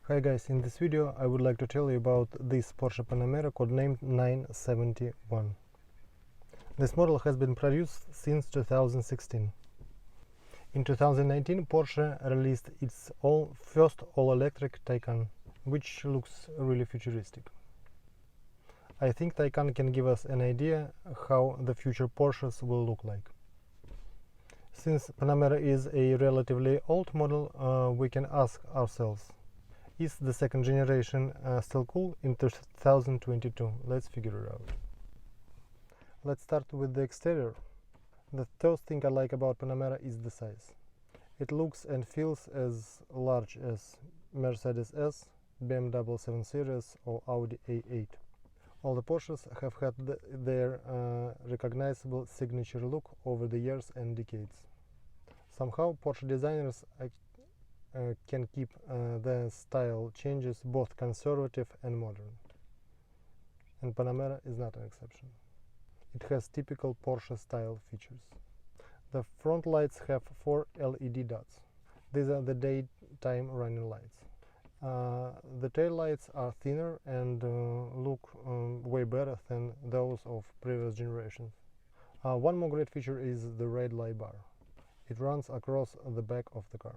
Hi guys, in this video I would like to tell you about this Porsche Panamera codenamed 971. This model has been produced since 2016. In 2019 Porsche released its first all-electric Taycan, which looks really futuristic. I think Taycan can give us an idea how the future Porsches will look like. Since Panamera is a relatively old model, we can ask ourselves, is the second generation still cool in 2022? Let's figure it out. Let's start with the exterior. The first thing I like about Panamera is the size. It looks and feels as large as Mercedes S, BMW 7 Series or Audi A8. All the Porsches have had their recognizable signature look over the years and decades. Somehow Porsche designers can keep the style changes both conservative and modern. And Panamera is not an exception. It has typical Porsche style features. The front lights have 4 LED dots. These are the daytime running lights. The tail lights are thinner and look way better than those of previous generations. One more great feature is the red light bar. It runs across the back of the car.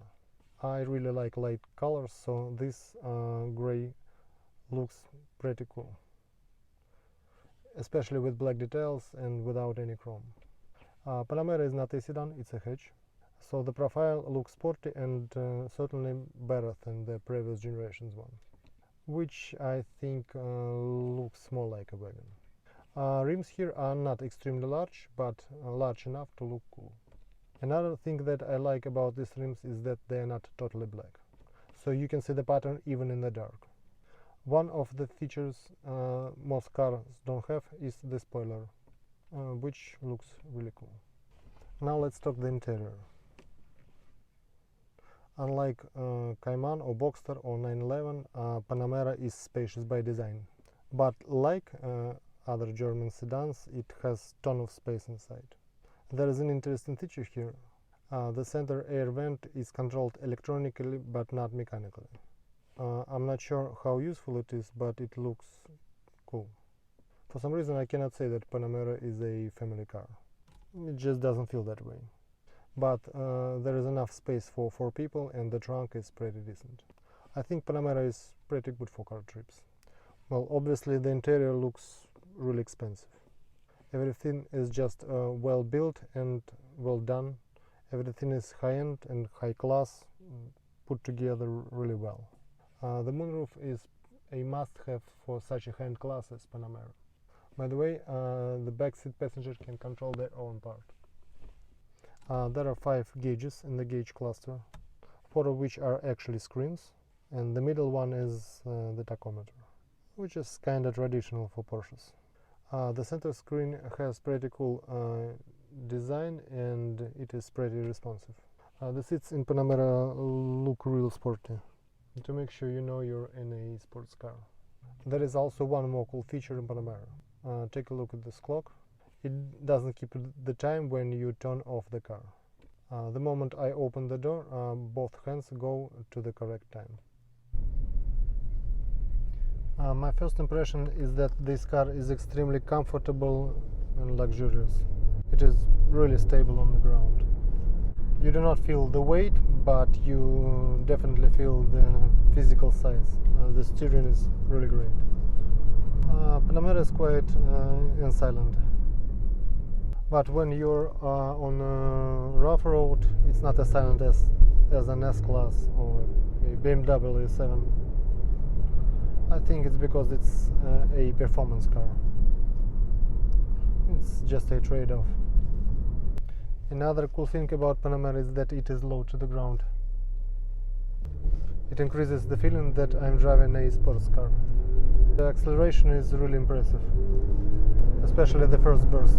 I really like light colors, so this gray looks pretty cool, especially with black details and without any chrome. Panamera is not a sedan, it's a hatch, so the profile looks sporty and certainly better than the previous generation's one, which I think looks more like a wagon. Rims here are not extremely large, but large enough to look cool. Another thing that I like about these rims is that they are not totally black, so you can see the pattern even in the dark. One of the features most cars don't have is the spoiler, which looks really cool. Now let's talk the interior. Unlike Cayman or Boxster or 911, Panamera is spacious by design, but like other German sedans, it has a ton of space inside. There is an interesting feature here. The center air vent is controlled electronically but not mechanically. I'm not sure how useful it is, but it looks cool. For some reason I cannot say that Panamera is a family car. It just doesn't feel that way. But there is enough space for 4 people and the trunk is pretty decent. I think Panamera is pretty good for car trips. Well, obviously the interior looks really expensive. Everything is just well built and well done. Everything is high-end and high class, put together really well. The moonroof is a must-have for such a high-end class as Panamera. By the way, the backseat passengers can control their own part. There are 5 gauges in the gauge cluster, 4 of which are actually screens, and the middle one is the tachometer, which is kinda traditional for Porsches. The center screen has pretty cool design and it is pretty responsive. The seats in Panamera look real sporty, to make sure you know you're in a sports car. There is also one more cool feature in Panamera. Take a look at this clock. It doesn't keep the time when you turn off the car. The moment I open the door, both hands go to the correct time. My first impression is that this car is extremely comfortable and luxurious. It is really stable on the ground. You do not feel the weight, but you definitely feel the physical size. The steering is really great. Panamera is quiet and silent. But when you're on a rough road, it's not as silent as an S-Class or a BMW 7. I think it's because it's a performance car. It's just a trade-off. Another cool thing about Panamera is that it is low to the ground. It increases the feeling that I'm driving a sports car. The acceleration is really impressive, especially the first burst.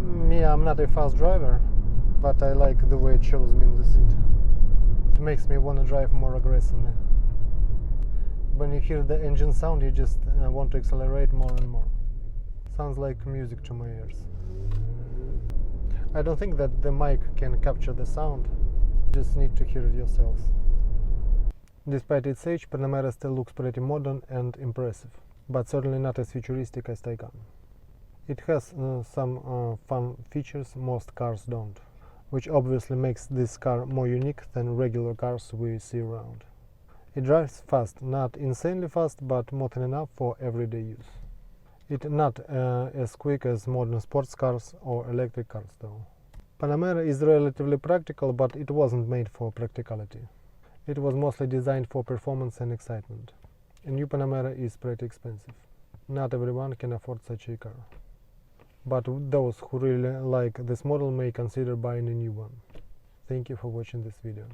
Me, I'm not a fast driver, but I like the way it shows me in the seat. It makes me want to drive more aggressively. When you hear the engine sound, you just want to accelerate more and more. Sounds like music to my ears. I don't think that the mic can capture the sound. You just need to hear it yourselves. Despite its age, Panamera still looks pretty modern and impressive, but certainly not as futuristic as Taycan. It has some fun features most cars don't, which obviously makes this car more unique than regular cars we see around. It drives fast, not insanely fast, but more than enough for everyday use. It's not as quick as modern sports cars or electric cars though. Panamera is relatively practical, but it wasn't made for practicality. It was mostly designed for performance and excitement. A new Panamera is pretty expensive. Not everyone can afford such a car. But those who really like this model may consider buying a new one. Thank you for watching this video.